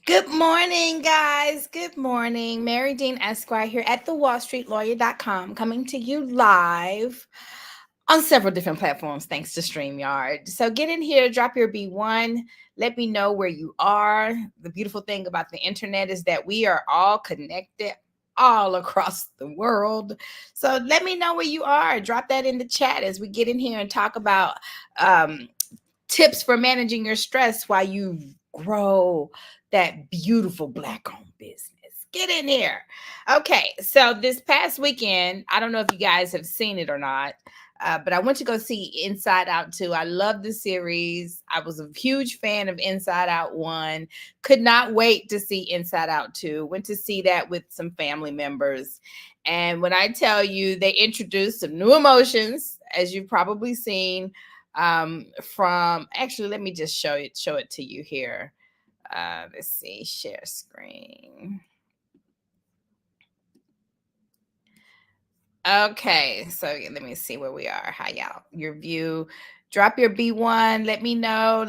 Good morning, guys. Good morning. Marye Dean Esquire here at the wallstreetlawyer.com, coming to you live on several different platforms thanks to StreamYard. So get in here, drop your B1, let me know where you are. The beautiful thing about the internet is that we are all connected all across the world. So let me know where you are. Drop that in the chat as we get in here and talk about tips for managing your stress while you grow that beautiful Black-owned business. Get in here. Okay, so this past weekend, I don't know if you guys have seen it or not, but I went to go see Inside Out 2. I love the series. I was a huge fan of Inside Out 1. Could not wait to see Inside Out 2. Went to see that with some family members. And when I tell you, they introduced some new emotions, as you've probably seen, from actually, let me just show it to you here. Let's see, share screen. Okay, so let me see where we are. Hi, y'all. Your view. Drop your B1. Let me know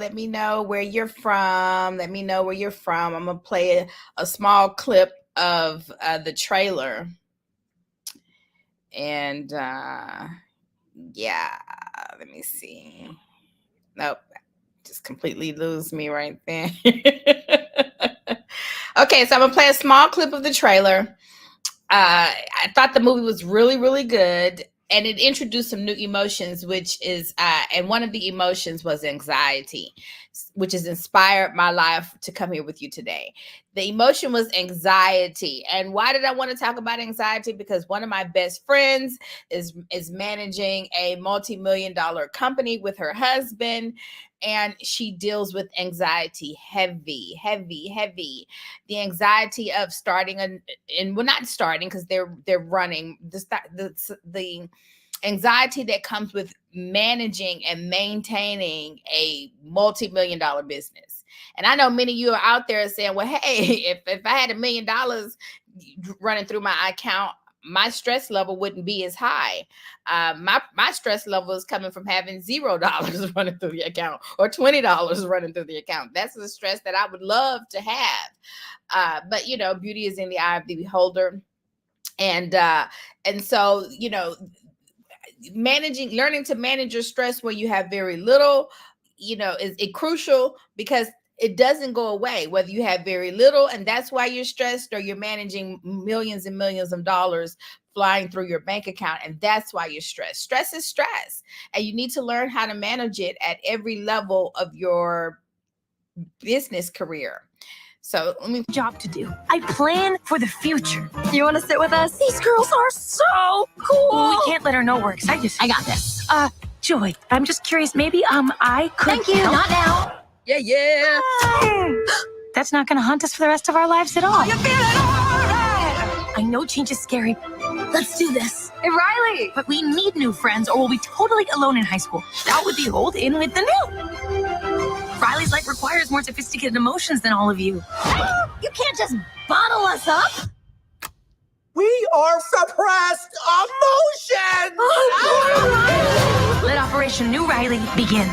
where you're from. Let me know where you're from. I'm gonna play a small clip of the trailer. And yeah, let me see. Nope, just completely lose me right there. Okay, so I'm gonna play a small clip of the trailer. I thought the movie was really, really good, and it introduced some new emotions, which is, and one of the emotions was anxiety, which has inspired my life to come here with you today. The emotion was anxiety. And why did I want to talk about anxiety? Because one of my best friends is managing a multi-million-dollar company with her husband, and she deals with anxiety heavy. The anxiety of starting and well, not starting because they're running the anxiety that comes with managing and maintaining a multi-million dollar business. And I know many of you are out there saying, well, hey, if I had $1 million running through my account, my stress level wouldn't be as high. My stress level is coming from having $0 running through the account or $20 running through the account. That's the stress that I would love to have. But beauty is in the eye of the beholder. And so, learning to manage your stress when you have very little, is crucial, because it doesn't go away whether you have very little and that's why you're stressed, or you're managing millions and millions of dollars flying through your bank account and that's why you're stressed. Stress is stress, and you need to learn how to manage it at every level of your business career. So let me job to do. I plan for the future. You want to sit with us? These girls are so cool. Well, we can't let her know we're excited. I got this. Joy, I'm just curious. Maybe I could. Thank you. Help. Not now. Yeah. That's not gonna haunt us for the rest of our lives at all. Are you feeling all right? I know change is scary. Let's do this. Hey, Riley. But we need new friends, or we'll be totally alone in high school. Out with the old, in with the new. Riley's life requires more sophisticated emotions than all of you. You can't just bottle us up. We are suppressed emotions! Let Operation New Riley begin.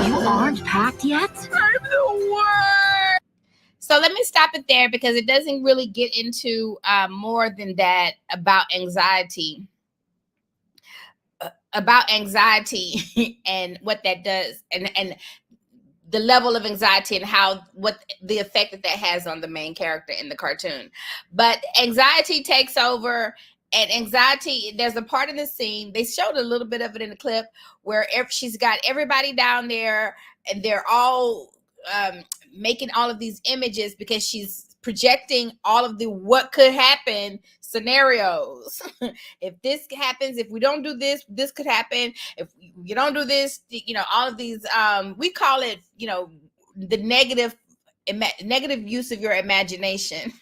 You aren't packed yet? I'm the worst! So let me stop it there, because it doesn't really get into more than that about anxiety. And what that does, and the level of anxiety, and what the effect that has on the main character in the cartoon. But anxiety takes over. And anxiety, there's a part of the scene, they showed a little bit of it in the clip, where she's got everybody down there and they're all making all of these images, because she's projecting all of the what could happen scenarios. If this happens, if we don't do this, this could happen. If you don't do this, all of these, we call it, the negative use of your imagination.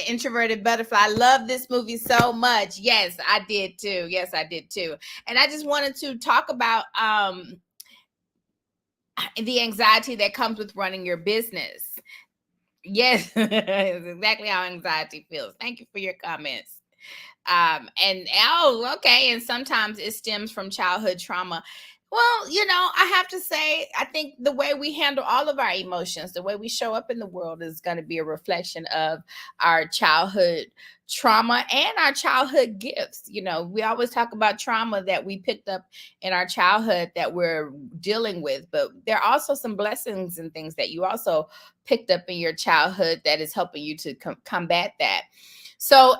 Introverted Butterfly. I love this movie so much. Yes, I did too. And I just wanted to talk about the anxiety that comes with running your business. Yes, it's exactly how anxiety feels. Thank you for your comments. And sometimes it stems from childhood trauma. Well, I have to say, I think the way we handle all of our emotions, the way we show up in the world is going to be a reflection of our childhood trauma and our childhood gifts. We always talk about trauma that we picked up in our childhood that we're dealing with, but there are also some blessings and things that you also picked up in your childhood that is helping you to combat that. So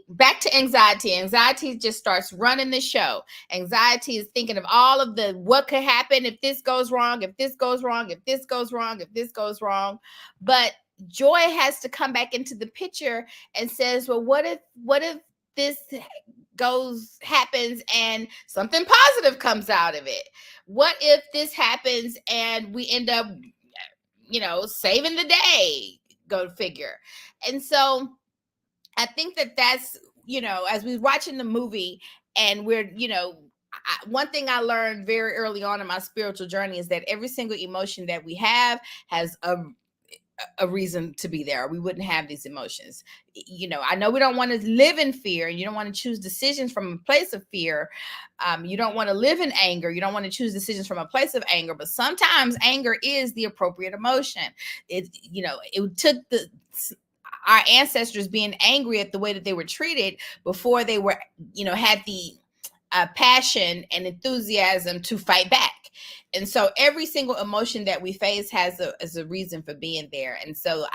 back to anxiety. Anxiety just starts running the show. Anxiety is thinking of all of the what could happen if this goes wrong, if this goes wrong, if this goes wrong, if this goes wrong. But joy has to come back into the picture and says, well, what if this happens and something positive comes out of it? What if this happens and we end up, saving the day? Go figure. And so I think that's, as we're watching the movie and we're, one thing I learned very early on in my spiritual journey is that every single emotion that we have has a reason to be there. We wouldn't have these emotions. I know we don't want to live in fear, and you don't want to choose decisions from a place of fear. You don't want to live in anger. You don't want to choose decisions from a place of anger, but sometimes anger is the appropriate emotion. It took our ancestors being angry at the way that they were treated before they were, had the passion and enthusiasm to fight back. And so every single emotion that we face has a reason for being there. And so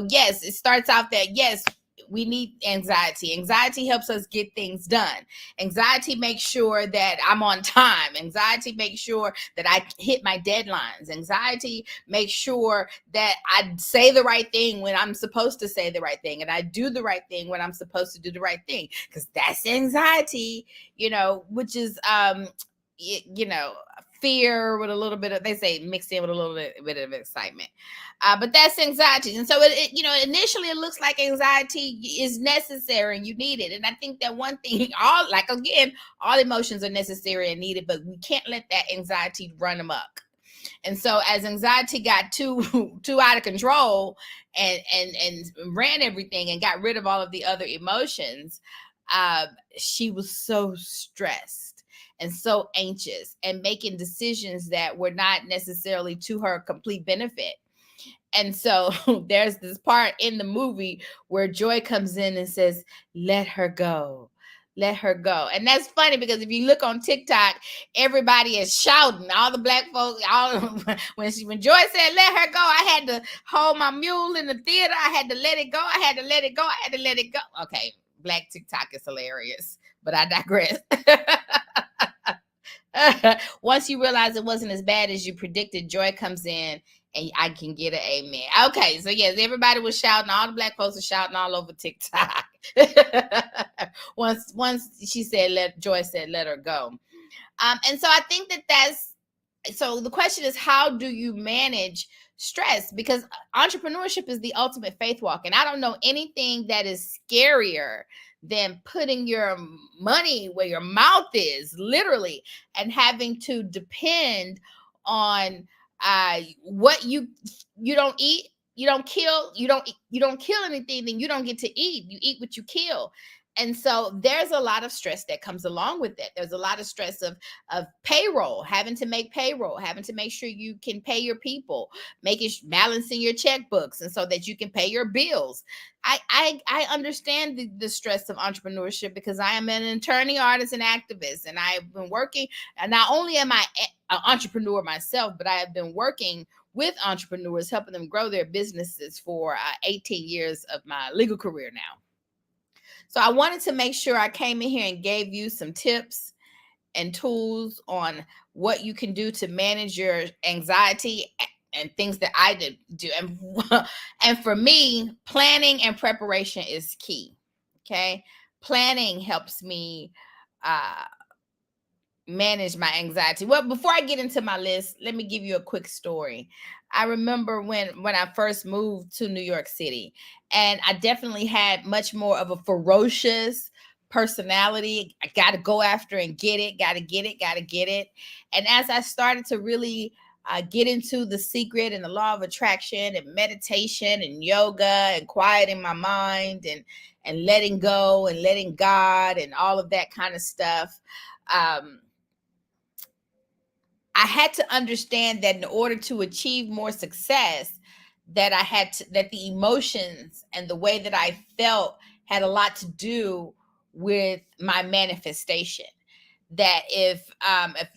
yes, it starts out that yes, we need anxiety. Anxiety helps us get things done. Anxiety makes sure that I'm on time. Anxiety makes sure that I hit my deadlines. Anxiety makes sure that I say the right thing when I'm supposed to say the right thing, and I do the right thing when I'm supposed to do the right thing, because that's anxiety, which is fear with a little bit of, they say, mixed in with a little bit of excitement. But that's anxiety. And so initially it looks like anxiety is necessary and you need it. And I think that one thing, all emotions are necessary and needed, but we can't let that anxiety run amok. And so as anxiety got too out of control and ran everything and got rid of all of the other emotions, she was so stressed and so anxious and making decisions that were not necessarily to her complete benefit. And so there's this part in the movie where Joy comes in and says, let her go. Let her go. And that's funny because if you look on TikTok, everybody is shouting. All the black folks, when Joy said, let her go, I had to hold my mule in the theater. I had to let it go. I had to let it go. I had to let it go. Okay, black TikTok is hilarious, but I digress. Once you realize it wasn't as bad as you predicted, Joy comes in and I can get an amen. Okay, so yes, everybody was shouting. All the black folks were shouting all over TikTok. Once she said, Joy said, let her go. And so I think so the question is, how do you manage stress? Because entrepreneurship is the ultimate faith walk. And I don't know anything that is scarier than putting your money where your mouth is, literally, and having to depend on what you don't eat, you don't kill, you don't kill anything, then you don't get to eat. You eat what you kill. And so there's a lot of stress that comes along with it. There's a lot of stress of payroll, having to make payroll, having to make sure you can pay your people, balancing your checkbooks, and so that you can pay your bills. I understand the stress of entrepreneurship because I am an attorney, artist, and activist, and I've been working. And not only am I an entrepreneur myself, but I have been working with entrepreneurs, helping them grow their businesses for 18 years of my legal career now. So I wanted to make sure I came in here and gave you some tips and tools on what you can do to manage your anxiety and things that I did do. And for me, planning and preparation is key. Okay. Planning helps me manage my anxiety. Well, before I get into my list, let me give you a quick story. I remember when I first moved to New York City, and I definitely had much more of a ferocious personality. I got to go after and get it, got to get it. And as I started to really get into the secret and the law of attraction and meditation and yoga and quieting my mind and letting go and letting God and all of that kind of stuff, I had to understand that in order to achieve more success, that that the emotions and the way that I felt had a lot to do with my manifestation. That if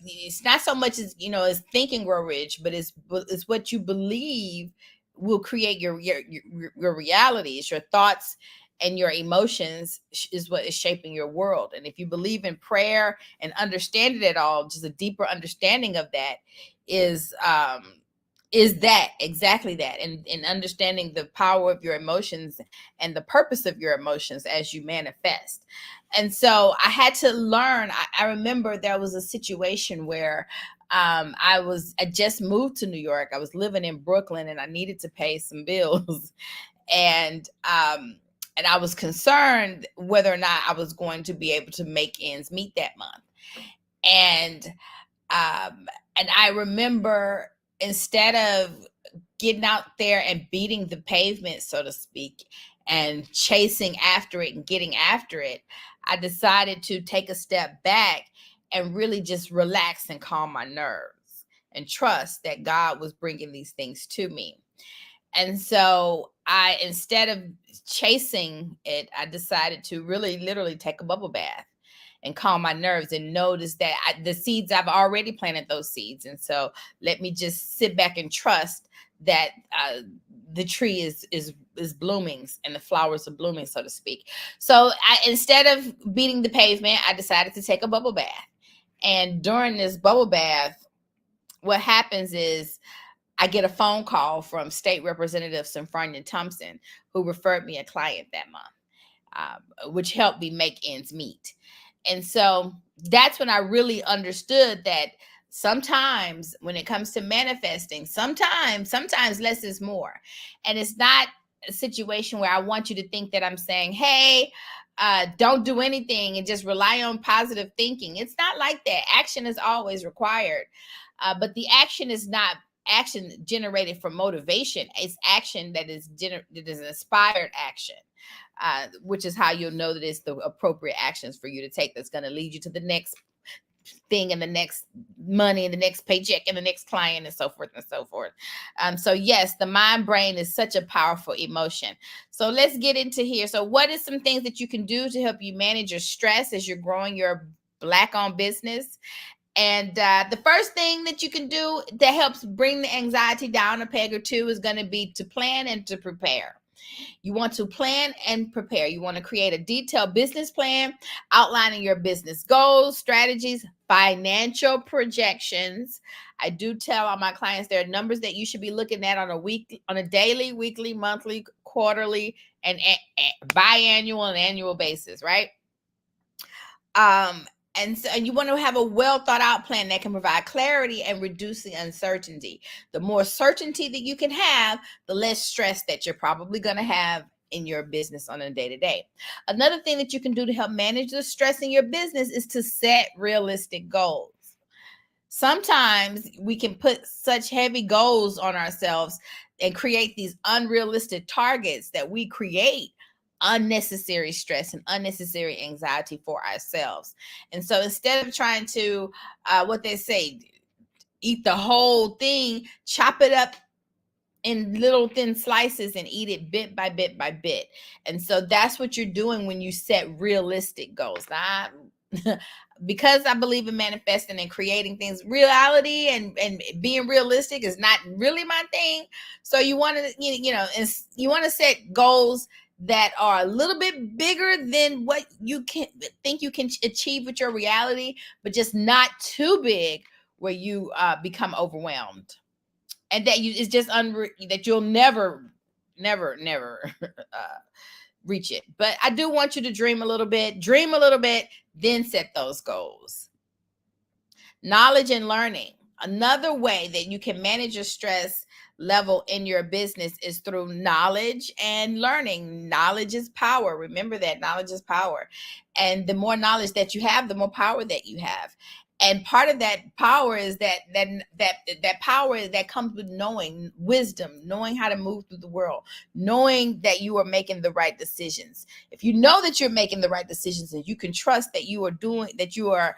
it's not so much as, as Think and Grow Rich, but it's what you believe will create your reality. It's your thoughts and your emotions is what is shaping your world. And if you believe in prayer and understand it all, just a deeper understanding of that is that exactly that, and understanding the power of your emotions and the purpose of your emotions as you manifest. And so I had to learn. I remember there was a situation where I just moved to New York. I was living in Brooklyn and I needed to pay some bills. And I was concerned whether or not I was going to be able to make ends meet that month. And I remember, instead of getting out there and beating the pavement, so to speak, and chasing after it and getting after it, I decided to take a step back and really just relax and calm my nerves and trust that God was bringing these things to me. And so instead of chasing it, I decided to really literally take a bubble bath and calm my nerves and notice that the seeds, I've already planted those seeds. And so let me just sit back and trust that the tree is blooming and the flowers are blooming, so to speak. So instead of beating the pavement, I decided to take a bubble bath. And during this bubble bath, what happens is I get a phone call from State Representative Symphronia Thompson, who referred me a client that month, which helped me make ends meet. And so that's when I really understood that sometimes when it comes to manifesting, sometimes less is more. And it's not a situation where I want you to think that I'm saying, hey, don't do anything and just rely on positive thinking. It's not like that. Action is always required. But the action is not action generated from motivation. It's action that is inspired action. Which is how you'll know that it's the appropriate actions for you to take that's going to lead you to the next thing and the next money and the next paycheck and the next client and so forth and so forth. So yes, the mind brain is such a powerful emotion. So let's get into here. So what is some things that you can do to help you manage your stress as you're growing your Black-owned business? And the first thing that you can do that helps bring the anxiety down a peg or two is going to be to plan and to prepare. You want to plan and prepare. You want to create a detailed business plan outlining your business goals, strategies, financial projections. I do tell all my clients there are numbers that you should be looking at on a daily, weekly, monthly, quarterly, and biannual and annual basis, right? And you want to have a well thought out plan that can provide clarity and reduce the uncertainty. The more certainty that you can have, the less stress that you're probably going to have in your business on a day-to-day. Another thing that you can do to help manage the stress in your business is to set realistic goals. Sometimes we can put such heavy goals on ourselves and create these unrealistic targets that we create unnecessary stress and unnecessary anxiety for ourselves. And so instead of trying to, what they say, eat the whole thing, chop it up in little thin slices and eat it bit by bit by bit. And so that's what you're doing when you set realistic goals. Now, because I believe in manifesting and creating things, reality and being realistic is not really my thing. So you want to, you want to set goals that are a little bit bigger than what you can think you can achieve with your reality, but just not too big where you become overwhelmed, and that it's just that you'll never reach it. But I do want you to dream a little bit, then set those goals. Knowledge and learning. Another way that you can manage your stress level in your business is through knowledge and learning. Knowledge is power. Remember that knowledge is power. And the more knowledge that you have, the more power that you have. And part of that power is that power that comes with knowing wisdom, knowing how to move through the world, knowing that you are making the right decisions. If you know that you're making the right decisions and you can trust that you are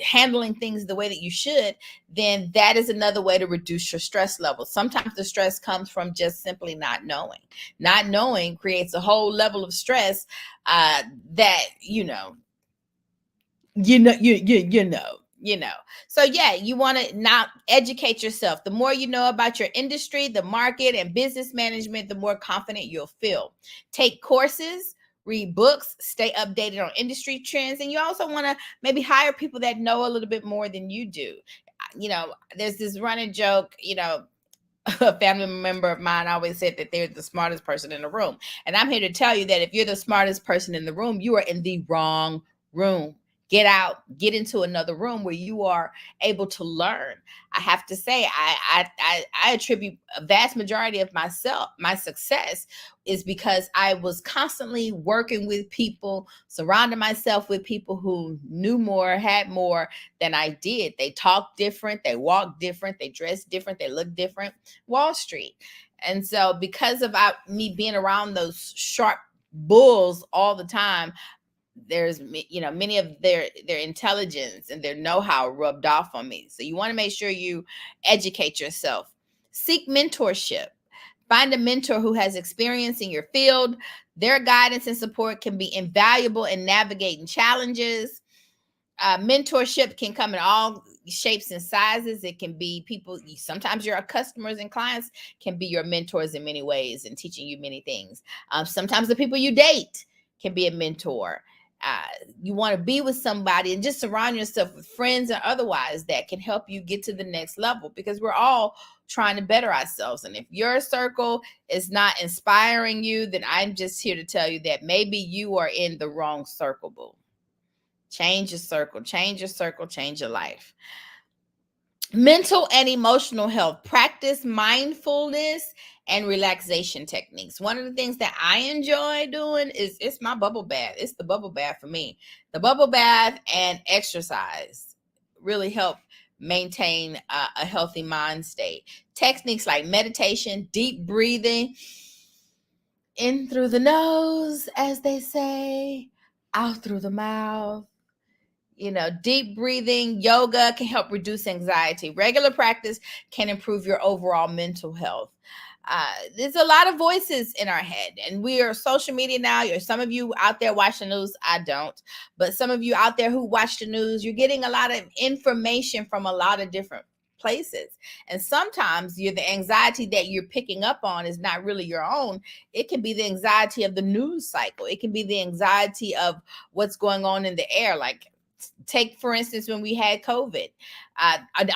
handling things the way that you should, then that is another way to reduce your stress level. Sometimes the stress comes from just simply not knowing. Not knowing creates a whole level of stress that so yeah, you want to now educate yourself. The more you know about your industry, the market, and business management, the more confident you'll feel. Take courses, read books, stay updated on industry trends, and you also want to maybe hire people that know a little bit more than you do. There's this running joke, a family member of mine always said that they're the smartest person in the room. And I'm here to tell you that if you're the smartest person in the room, you are in the wrong room. Get out, get into another room where you are able to learn. I have to say, I attribute a vast majority of my success is because I was constantly working with people, surrounding myself with people who knew more, had more than I did. They talked different, they walked different, they dressed different, they looked different. Wall Street. And so because of me being around those sharp bulls all the time, there's many of their intelligence and their know-how rubbed off on me. So you want to make sure you educate yourself. Seek mentorship. Find a mentor who has experience in your field. Their guidance and support can be invaluable in navigating challenges. Mentorship can come in all shapes and sizes. It can be people, sometimes your customers and clients can be your mentors in many ways and teaching you many things. Sometimes the people you date can be a mentor. You want to be with somebody and just surround yourself with friends and otherwise that can help you get to the next level, because we're all trying to better ourselves. And if your circle is not inspiring you, then I'm just here to tell you that maybe you are in the wrong circle, boo. Change your circle, change your life. Mental and emotional health. Practice mindfulness and relaxation techniques. One of the things that I enjoy doing is it's my bubble bath. It's the bubble bath for me. The bubble bath and exercise really help maintain a healthy mind state. Techniques like meditation, deep breathing, in through the nose, as they say, out through the mouth. Deep breathing, yoga can help reduce anxiety. Regular practice can improve your overall mental health. There's a lot of voices in our head, and we are social media now. Some of you out there watch the news. I don't, but some of you out there who watch the news, you're getting a lot of information from a lot of different places. And sometimes the anxiety that you're picking up on is not really your own. It can be the anxiety of the news cycle. It can be the anxiety of what's going on in the air. Like, take, for instance, when we had COVID,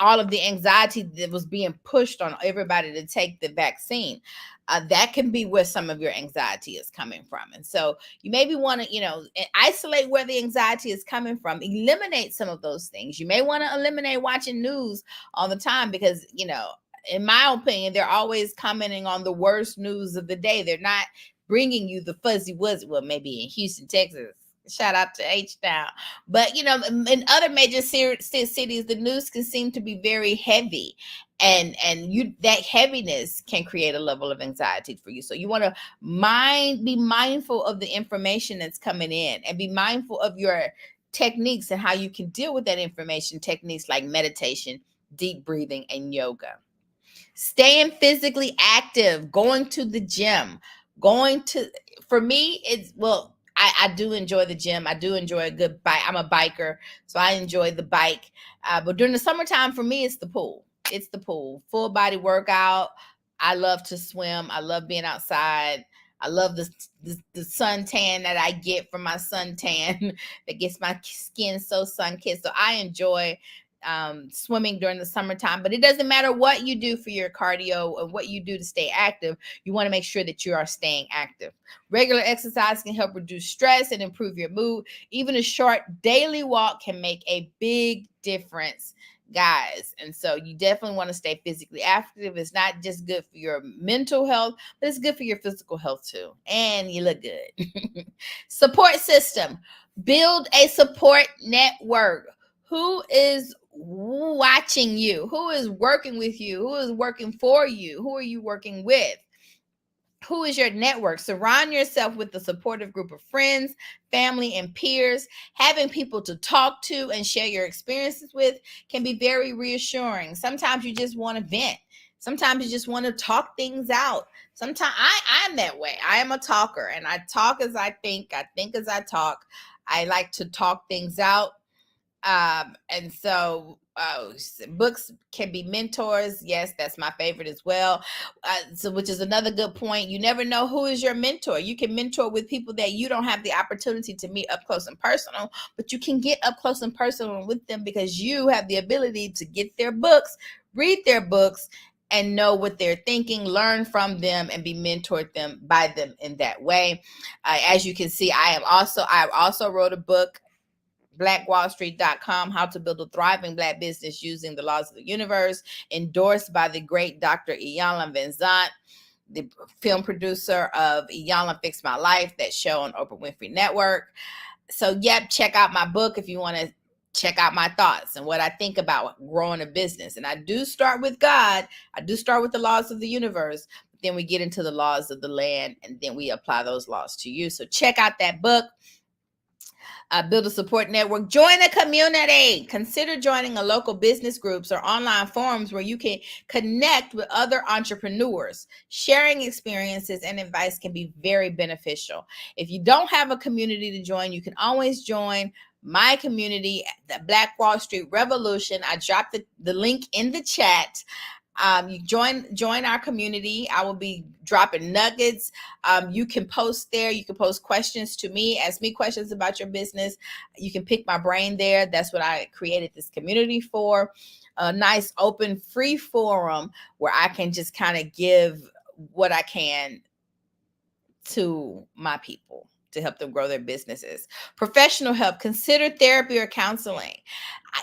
all of the anxiety that was being pushed on everybody to take the vaccine. That can be where some of your anxiety is coming from. And so you maybe want to, isolate where the anxiety is coming from, eliminate some of those things. You may want to eliminate watching news all the time because, in my opinion, they're always commenting on the worst news of the day. They're not bringing you the fuzzy wuzzy. Well, maybe in Houston, Texas. Shout out to H-Town. But, in other major cities, the news can seem to be very heavy. And that heaviness can create a level of anxiety for you. So you want to be mindful of the information that's coming in, and be mindful of your techniques and how you can deal with that information. Techniques like meditation, deep breathing, and yoga. Staying physically active, going to the gym, for me, I do enjoy the gym. I do enjoy a good bike. I'm a biker, so I enjoy the bike. But during the summertime, for me, it's the pool. It's the pool. Full body workout. I love to swim. I love being outside. I love the suntan that I get from my suntan that gets my skin so sun-kissed. So I enjoy swimming during the summertime. But it doesn't matter what you do for your cardio and what you do to stay active. You want to make sure that you are staying active. Regular exercise can help reduce stress and improve your mood. Even a short daily walk can make a big difference, guys. And so you definitely want to stay physically active. It's not just good for your mental health, but it's good for your physical health too. And you look good. Support system. Build a support network. Who is watching you? Who is working with you? Who is working for you? Who are you working with? Who is your network? Surround yourself with a supportive group of friends, family, and peers. Having people to talk to and share your experiences with can be very reassuring. Sometimes you just want to vent. Sometimes you just want to talk things out. Sometimes I'm that way. I am a talker, and I talk as I think. I think as I talk. I like to talk things out. And so books can be mentors. Yes, that's my favorite as well. So which is another good point. You never know who is your mentor. You can mentor with people that you don't have the opportunity to meet up close and personal, but you can get up close and personal with them because you have the ability to get their books, read their books, and know what they're thinking, learn from them, and be mentored them by them in that way. As you can see, I also wrote a book, blackwallstreet.com, How to Build a Thriving Black Business Using the Laws of the Universe, endorsed by the great Dr. Iyanla Vanzant, the film producer of Iyanla Fix My Life, that show on Oprah Winfrey Network. So, check out my book if you want to check out my thoughts and what I think about growing a business. And I do start with God. I do start with the laws of the universe. But then we get into the laws of the land, and then we apply those laws to you. So check out that book. Build a support network. Join a community. Consider joining a local business groups or online forums where you can connect with other entrepreneurs. Sharing experiences and advice can be very beneficial. If you don't have a community to join, you can always join my community, the Black Wall Street Revolution. I dropped the link in the chat. You join our community. I will be dropping nuggets. You can post there. You can post questions to me. Ask me questions about your business. You can pick my brain there. That's what I created this community for. A nice, open, free forum where I can just kind of give what I can to my people to help them grow their businesses. Professional help. Consider therapy or counseling.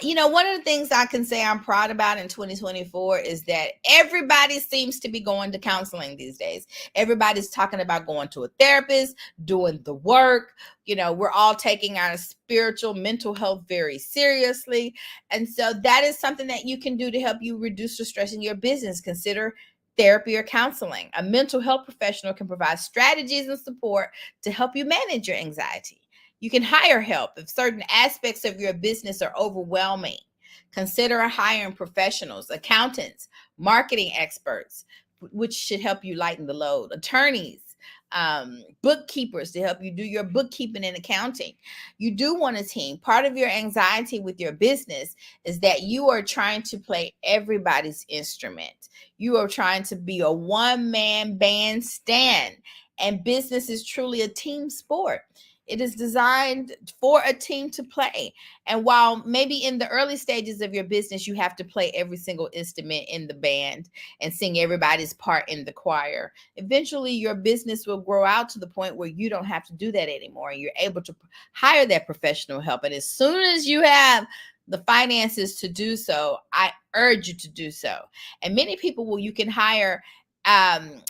One of the things I can say I'm proud about in 2024 is that everybody seems to be going to counseling these days. Everybody's talking about going to a therapist, doing the work. We're all taking our spiritual, mental health very seriously. And so that is something that you can do to help you reduce the stress in your business. Consider therapy or counseling. A mental health professional can provide strategies and support to help you manage your anxiety. You can hire help if certain aspects of your business are overwhelming. Consider hiring professionals, accountants, marketing experts, which should help you lighten the load, attorneys, bookkeepers to help you do your bookkeeping and accounting. You do want a team. Part of your anxiety with your business is that you are trying to play everybody's instrument. You are trying to be a one-man bandstand, and business is truly a team sport. It is designed for a team to play. And while maybe in the early stages of your business, you have to play every single instrument in the band and sing everybody's part in the choir, eventually your business will grow out to the point where you don't have to do that anymore. And you're able to hire that professional help. And as soon as you have the finances to do so, I urge you to do so. And many people you can hire and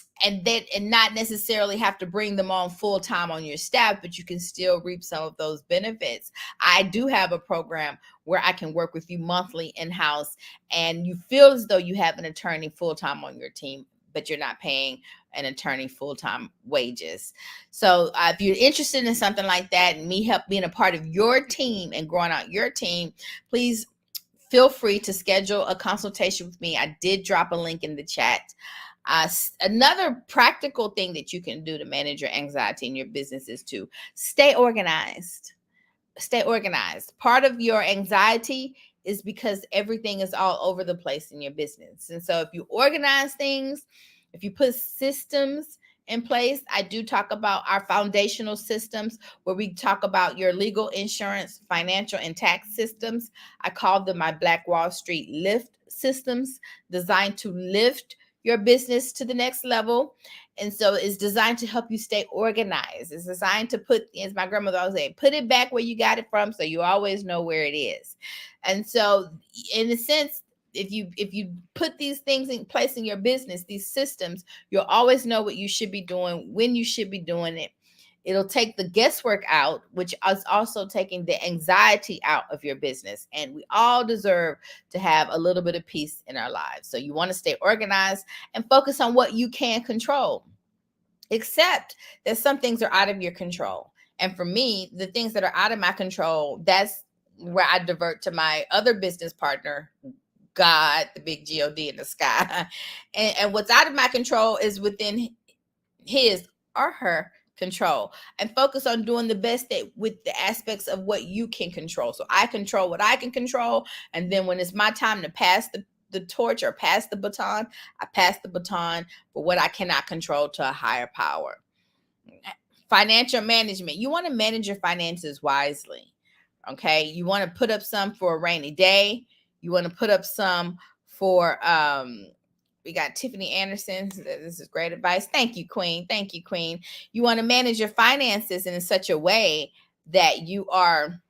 not necessarily have to bring them on full time on your staff, but you can still reap some of those benefits. I do have a program where I can work with you monthly in-house, and you feel as though you have an attorney full time on your team, but you're not paying an attorney full-time wages. So if you're interested in something like that and me being a part of your team and growing out your team, please feel free to schedule a consultation with me. I did drop a link in the chat. Another practical thing that you can do to manage your anxiety in your business is to stay organized. Stay organized. Part of your anxiety is because everything is all over the place in your business. And so if you organize things, if you put systems in place, I do talk about our foundational systems where we talk about your legal, insurance, financial, and tax systems. I call them my Black Wall Street lift systems, designed to lift your business to the next level. And so it's designed to help you stay organized. It's designed to put, as my grandmother always said, put it back where you got it from so you always know where it is. And so in a sense, if you put these things in place in your business, these systems, you'll always know what you should be doing, when you should be doing it. It'll take the guesswork out, which is also taking the anxiety out of your business. And we all deserve to have a little bit of peace in our lives. So you want to stay organized and focus on what you can control, except that some things are out of your control. And for me, the things that are out of my control, that's where I divert to my other business partner, God, the big God in the sky. And what's out of my control is within his or her control, and focus on doing the best that with the aspects of what you can control. So I control what I can control. And then when it's my time to pass the torch or pass the baton, I pass the baton for what I cannot control to a higher power. Financial management. You want to manage your finances wisely. Okay. You want to put up some for a rainy day. You want to put up some for we got Tiffany Anderson. This is great advice. Thank you, Queen. Thank you, Queen. You want to manage your finances in such a way that you are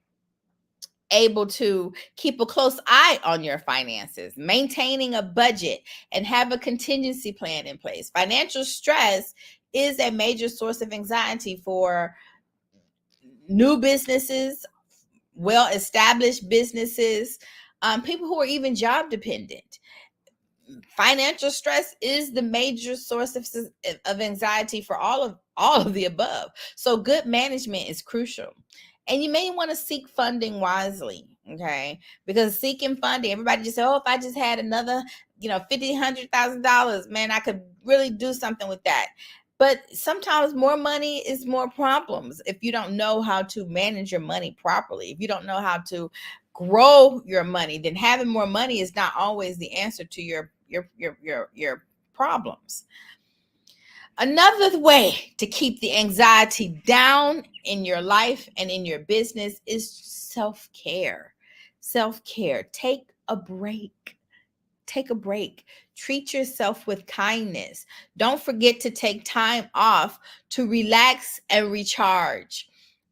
able to keep a close eye on your finances, maintaining a budget, and have a contingency plan in place. Financial stress is a major source of anxiety for new businesses, well-established businesses, people who are even job dependent. Financial stress is the major source of anxiety for all of the above. So good management is crucial. And you may want to seek funding wisely, okay? Because seeking funding, everybody just say, oh, if I just had another, $50,000, $100,000, man, I could really do something with that. But sometimes more money is more problems if you don't know how to manage your money properly. If you don't know how to grow your money, then having more money is not always the answer to your problems. Another way to keep the anxiety down in your life and in your business is self-care. Self-care. Take a break. Take a break. Treat yourself with kindness. Don't forget to take time off to relax and recharge.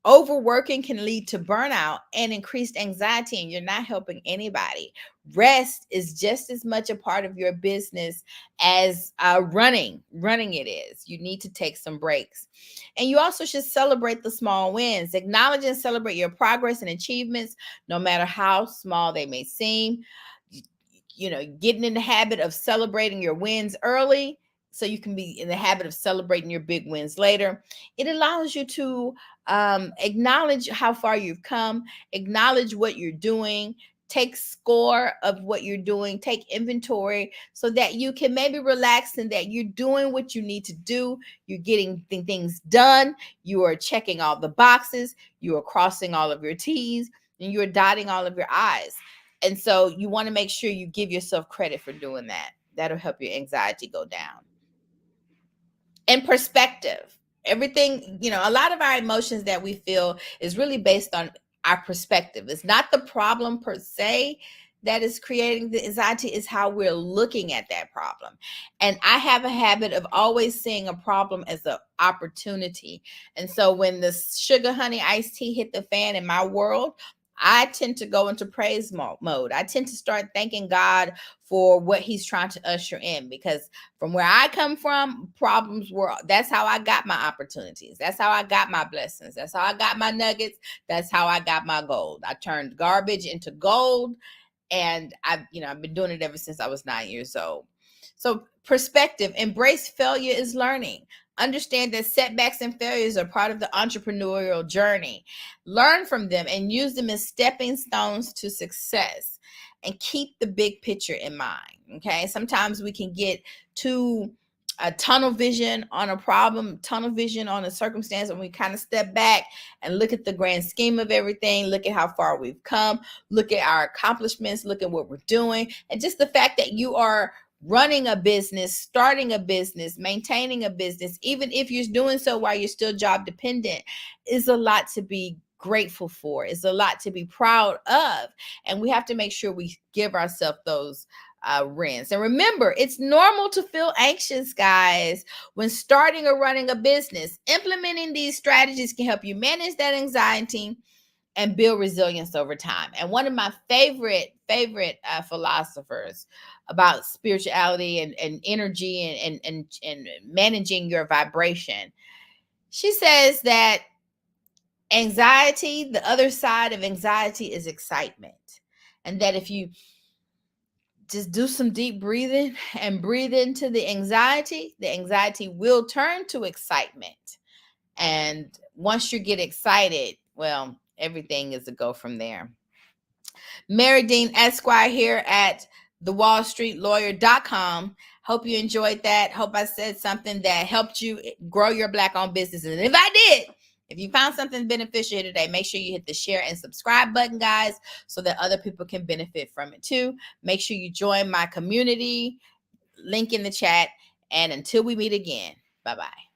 Overworking can lead to burnout and increased anxiety, and you're not helping anybody. Rest is just as much a part of your business as running it is. You need to take some breaks. And you also should celebrate the small wins. Acknowledge and celebrate your progress and achievements, no matter how small they may seem. Getting in the habit of celebrating your wins early so you can be in the habit of celebrating your big wins later. It allows you to acknowledge how far you've come, acknowledge what you're doing, take score of what you're doing, take inventory so that you can maybe relax and that you're doing what you need to do. You're getting things done. You are checking all the boxes. You are crossing all of your T's and you're dotting all of your I's. And so you want to make sure you give yourself credit for doing that. That'll help your anxiety go down. And perspective. Everything, a lot of our emotions that we feel is really based on our perspective. It's not the problem per se that is creating the anxiety, is how we're looking at that problem. And I have a habit of always seeing a problem as an opportunity. And so when the sugar honey iced tea hit the fan in my world, I tend to go into praise mode. I tend to start thanking God for what he's trying to usher in, because from where I come from, that's how I got my opportunities. That's how I got my blessings. That's how I got my nuggets. That's how I got my gold. I turned garbage into gold. And I've been doing it ever since I was 9 years old. So perspective, embrace failure is learning. Understand that setbacks and failures are part of the entrepreneurial journey. Learn from them and use them as stepping stones to success, and keep the big picture in mind. Okay. Sometimes we can get too tunnel vision on a problem, tunnel vision on a circumstance, and we kind of step back and look at the grand scheme of everything, look at how far we've come, look at our accomplishments, look at what we're doing. And just the fact that you are running a business, starting a business, maintaining a business, even if you're doing so while you're still job dependent, is a lot to be grateful for. It's a lot to be proud of. And we have to make sure we give ourselves those wins. And remember, it's normal to feel anxious, guys, when starting or running a business. Implementing these strategies can help you manage that anxiety and build resilience over time. And one of my favorite philosophers about spirituality and energy and managing your vibration, She says that anxiety, the other side of anxiety is excitement. And that if you just do some deep breathing and breathe into the anxiety will turn to excitement. And once you get excited, well, everything is a go from there. Marye Dean Esquire here at thewallstreetlawyer.com. Hope you enjoyed that. Hope I said something that helped you grow your Black-owned business. And if I did, if you found something beneficial here today, make sure you hit the share and subscribe button, guys, so that other people can benefit from it too. Make sure you join my community. Link in the chat. And until we meet again, bye-bye.